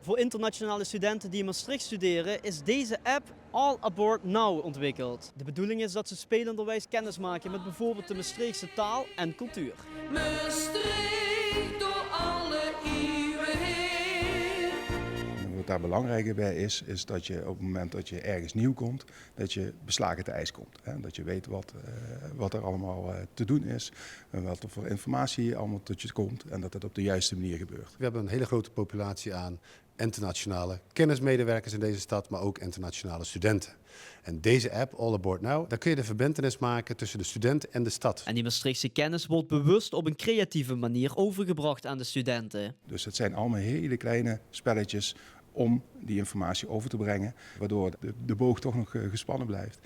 Voor internationale studenten die in Maastricht studeren is deze app All Aboard Now ontwikkeld. De bedoeling is dat ze spelenderwijs kennis maken met bijvoorbeeld de Maastrichtse taal en cultuur. Maastricht door alle eeuwen heen. Wat daar belangrijk bij is dat je op het moment dat je ergens nieuw komt, dat je beslagen te ijs komt. Hè? Dat je weet wat er allemaal te doen is, en wat er voor informatie allemaal tot je komt en dat het op de juiste manier gebeurt. We hebben een hele grote populatie aan internationale kennismedewerkers in deze stad, maar ook internationale studenten. En deze app, All Aboard Now, daar kun je de verbintenis maken tussen de student en de stad. En die Maastrichtse kennis wordt bewust op een creatieve manier overgebracht aan de studenten. Dus het zijn allemaal hele kleine spelletjes om die informatie over te brengen, waardoor de boog toch nog gespannen blijft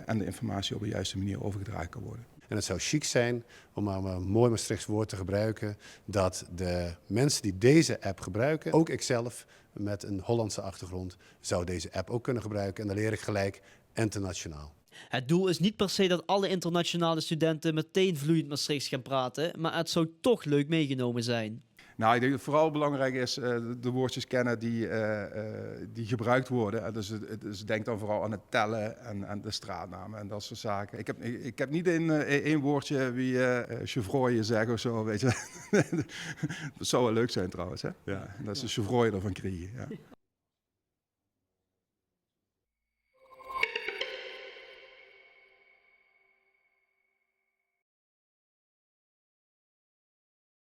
en de informatie op de juiste manier overgedragen kan worden. En het zou chic zijn, om maar een mooi Maastrichts woord te gebruiken, dat de mensen die deze app gebruiken, ook ikzelf met een Hollandse achtergrond, zou deze app ook kunnen gebruiken. En dan leer ik gelijk internationaal. Het doel is niet per se dat alle internationale studenten meteen vloeiend Maastrichts gaan praten, maar het zou toch leuk meegenomen zijn. Nou, ik denk dat vooral belangrijk is de woordjes kennen die gebruikt worden. Dus denk dan vooral aan het tellen en aan de straatnamen en dat soort zaken. Ik heb niet in één woordje wie chevrooien zeggen of zo, weet je. Dat zou wel leuk zijn trouwens, hè? Ja, dat is de chevrooien ervan krijgen. Ja.